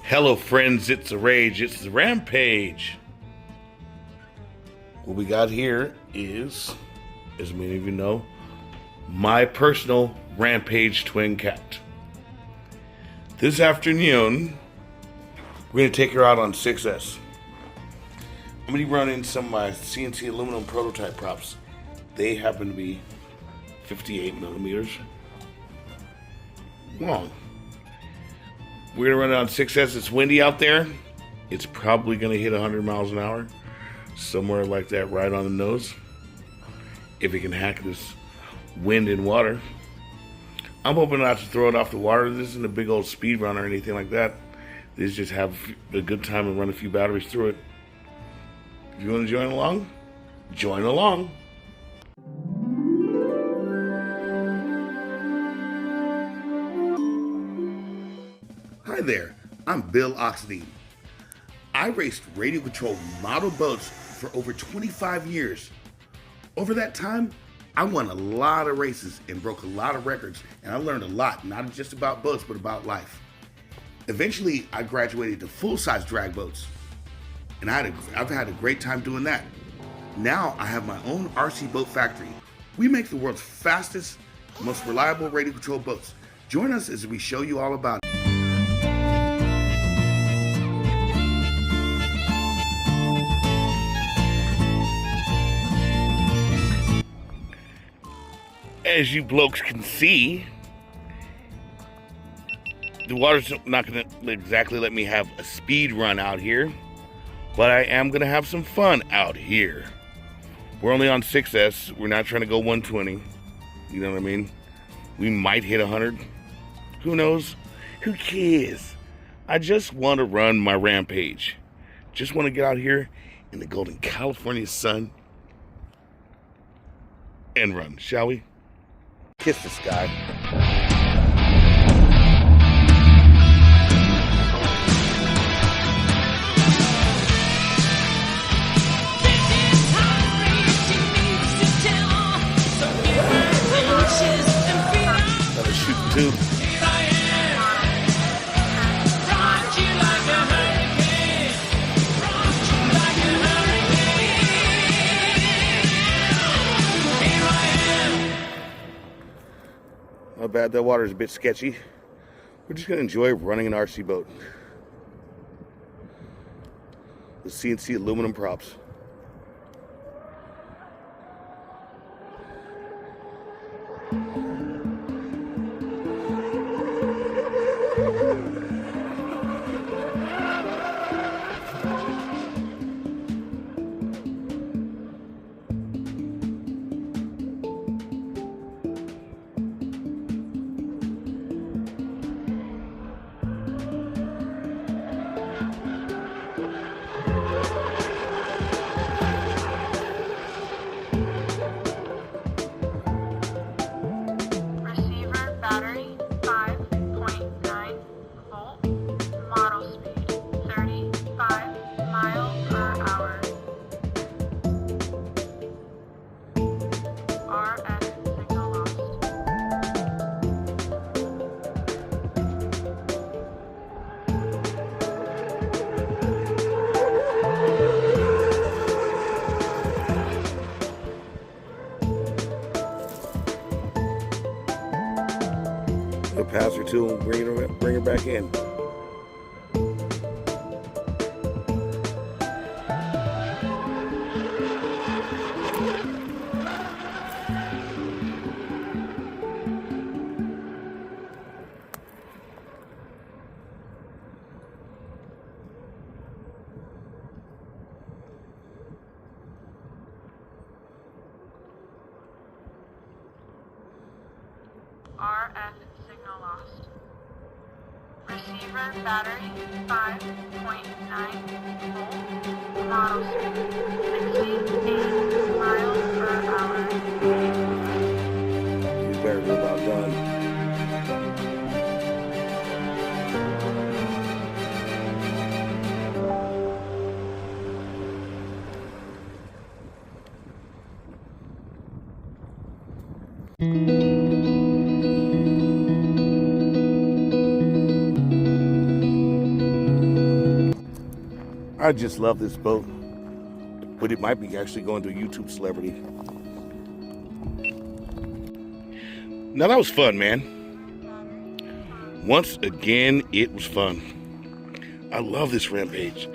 Hello friends, it's the Rage, it's the Rampage. What we got here is, as many of you know, my personal Rampage twin cat. This afternoon, we're going to take her out on 6S. I'm going to be running some of my CNC aluminum prototype props. They happen to be 58 millimeters long. We're going to run it on 6S. It's windy out there. It's probably going to hit 100 miles an hour. Somewhere like that, right on the nose. If it can hack this wind and water. I'm hoping not to throw it off the water. This isn't a big old speed run or anything like that. This is just have a good time and run a few batteries through it. If you want to join along, join along. Hi there, I'm Bill Oxidean. I raced radio-controlled model boats for over 25 years. Over that time, I won a lot of races and broke a lot of records, and I learned a lot, not just about boats, but about life. Eventually, I graduated to full-size drag boats, and I've had a great time doing that. Now, I have my own RC boat factory. We make the world's fastest, most reliable radio-controlled boats. Join us as we show you all about it. As you blokes can see, the water's not going to exactly let me have a speed run out here, but I am going to have some fun out here. We're only on 6S. We're not trying to go 120. You know what I mean? We might hit 100. Who knows? Who cares? I just want to run my Rampage. Just want to get out here in the golden California sun and run, shall we? Kiss the sky. Gotta shoot the tube. Not bad, that water is a bit sketchy. We're just going to enjoy running an RC boat. The CNC aluminum props. Pass her to him, bring her back in. RF signal lost. Receiver battery 5.9 volt. Model speed 68 miles per hour. You better be about done. I just love this boat, but it might be actually going to a YouTube celebrity. Now that was fun, man. Once again, it was fun. I love this Rampage.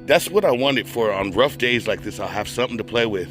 That's what I wanted for on rough days like this. I'll have something to play with.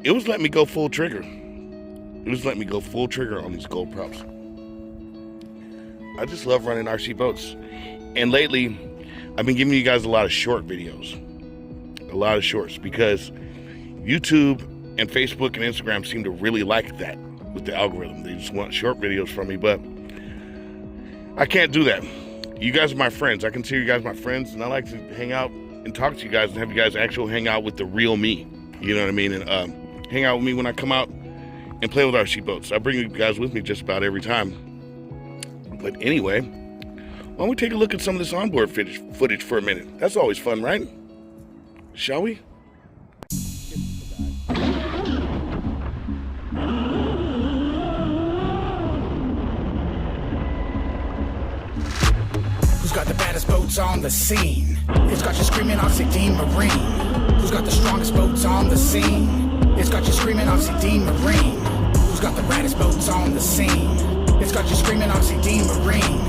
It was letting me go full trigger. It was letting me go full trigger on these gold props. I just love running RC boats. And lately, I've been giving you guys a lot of short videos. A lot of shorts, because YouTube and Facebook and Instagram seem to really like that with the algorithm. They just want short videos from me, but I can't do that. You guys are my friends. I consider you guys my friends, and I like to hang out and talk to you guys and have you guys actually hang out with the real me. You know what I mean? And hang out with me when I come out and play with RC boats. I bring you guys with me just about every time. But anyway, why don't we take a look at some of this onboard footage for a minute? That's always fun, right? Shall we? Who's got the baddest boats on the scene? It's got you screaming Oxidean Marine. Who's got the strongest boats on the scene? It's got you screaming Oxidean Marine. Who's got the baddest boats on the scene? It's got you screaming Oxidean Marine.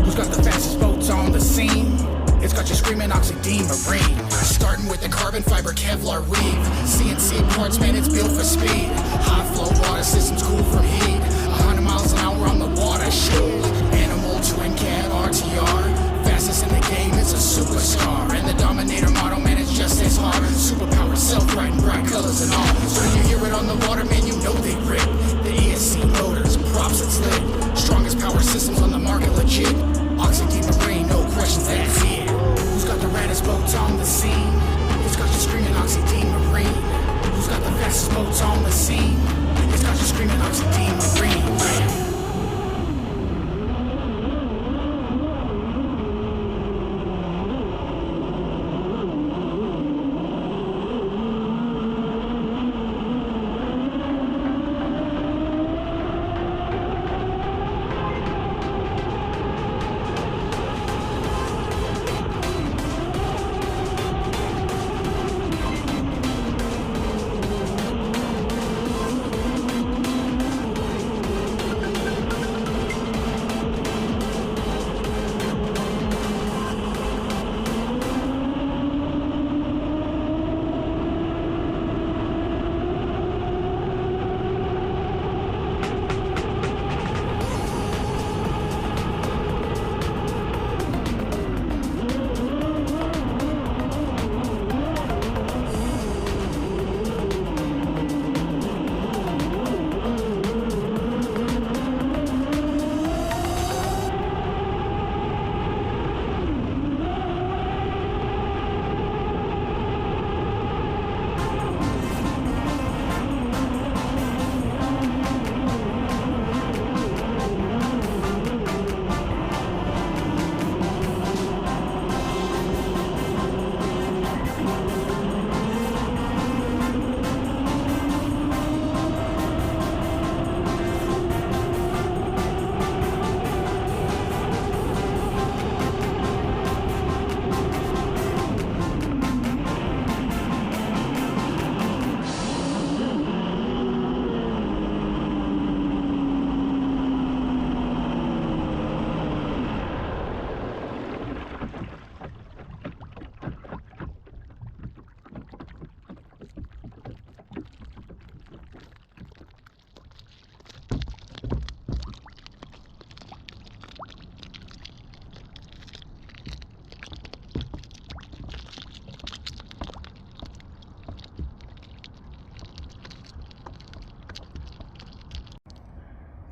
Who's got the fastest boats on the scene? It's got you screaming Oxidean Marine. Starting with the carbon fiber Kevlar weave. CNC parts, man, it's built for speed. High flow water systems cool from heat. 100 miles an hour on the water, shit. Animal twin cab RTR. Fastest in the game is a superstar. And the Dominator model, man, it's just as hard. Superpower, self-riding, bright colors and all. So when you hear it on the water, man, you know they rip. The ESC motors, props, it's lit. Strongest power systems on the market, legit. Oxidean Marine, no questions, that's it. Who's got the raddest boats on the scene? It's got you screaming Oxidean Marine. Who's got the fastest boats on the scene? It's got you screaming Oxidean Marine.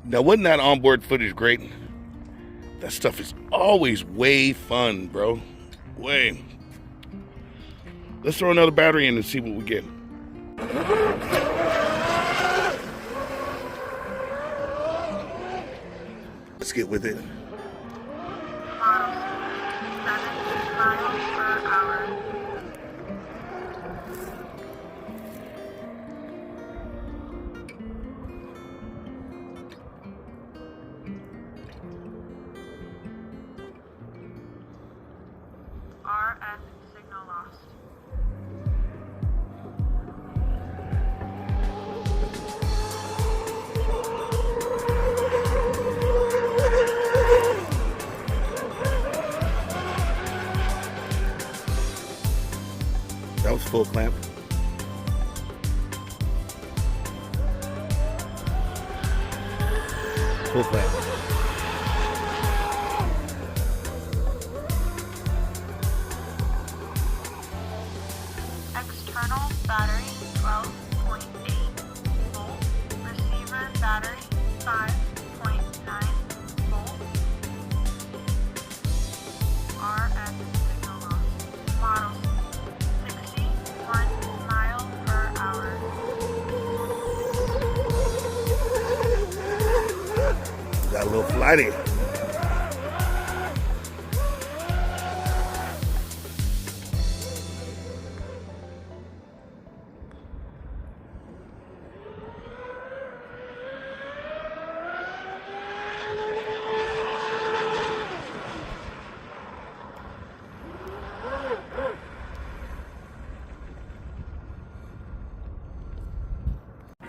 Now, wasn't that onboard footage great? That stuff is always way fun, bro. Way. Let's throw another battery in and see what we get. Let's get with it. Model speed 7 miles per hour. RF full clamp. Full clamp. External battery 12.8 volt. Receiver battery 5.9 volt. RF signal loss. Model 61 mile per hour. Got a little flighty.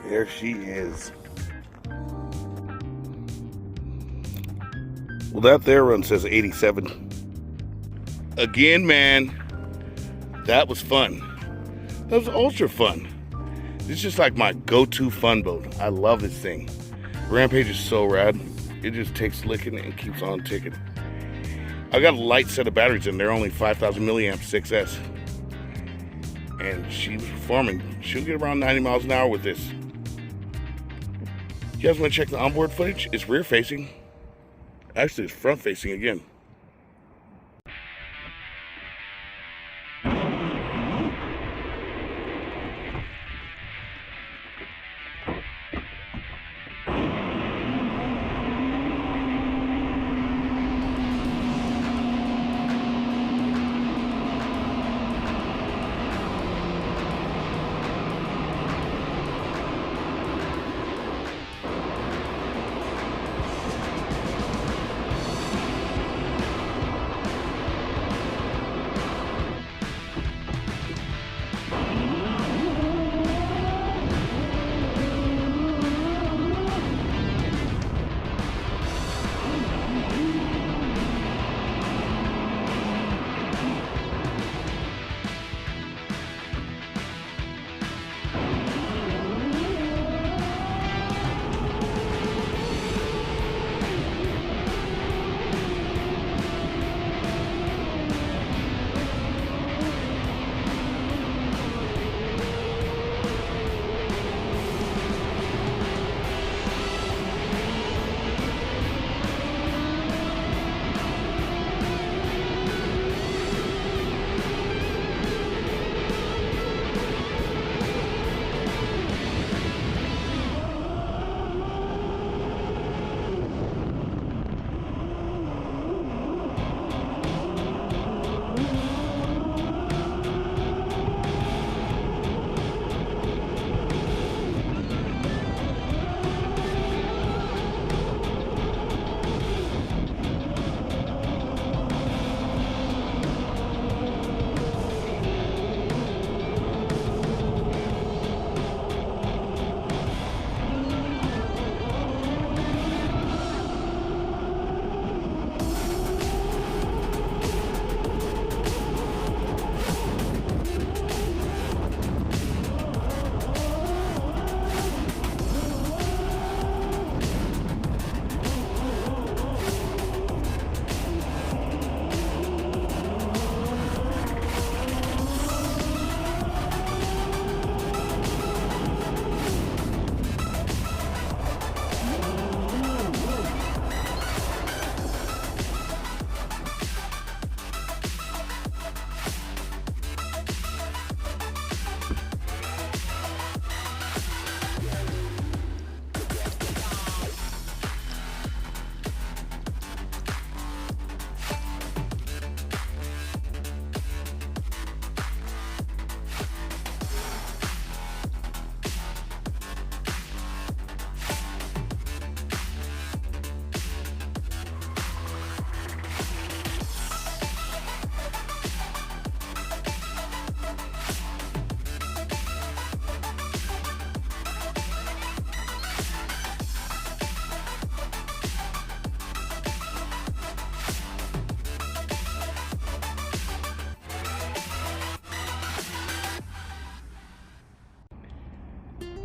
There she is. Well, that there run says 87. Again, man, that was fun. That was ultra fun. It's just like my go-to fun boat. I love this thing. Rampage is so rad. It just takes licking and keeps on ticking. I got a light set of batteries in there, only 5,000 milliamp 6S. And she's performing. She'll get around 90 miles an hour with this. You guys want to check the onboard footage? It's rear facing. Actually, it's front facing again.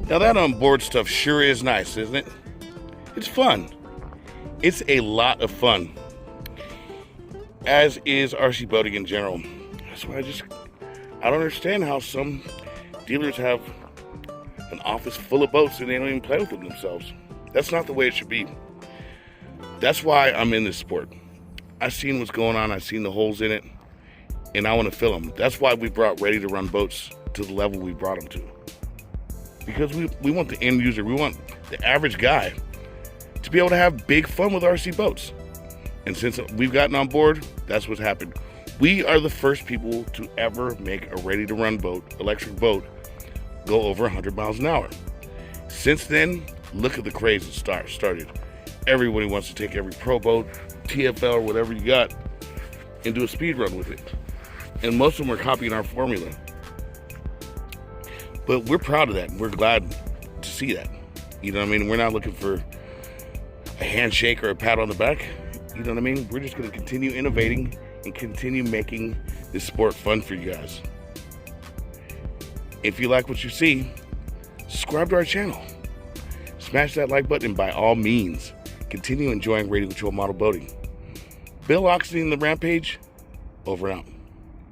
Now that onboard stuff sure is nice, isn't it? It's fun. It's a lot of fun. As is RC boating in general. That's why I don't understand how some dealers have an office full of boats and they don't even play with them themselves. That's not the way it should be. That's why I'm in this sport. I've seen what's going on. I've seen the holes in it, and I want to fill them. That's why we brought ready to run boats to the level we brought them to. Because we want the end user, we want the average guy to be able to have big fun with RC boats. And since we've gotten on board, that's what's happened. We are the first people to ever make a ready to run boat, electric boat, go over 100 miles an hour. Since then, look at the craze that started. Everybody wants to take every pro boat, TFL, or whatever you got, and do a speed run with it. And most of them are copying our formula. But we're proud of that, and we're glad to see that. You know what I mean? We're not looking for a handshake or a pat on the back. You know what I mean? We're just going to continue innovating and continue making this sport fun for you guys. If you like what you see, subscribe to our channel. Smash that like button, and by all means, continue enjoying radio control model boating. Bill Oxidean, the Rampage, over and out.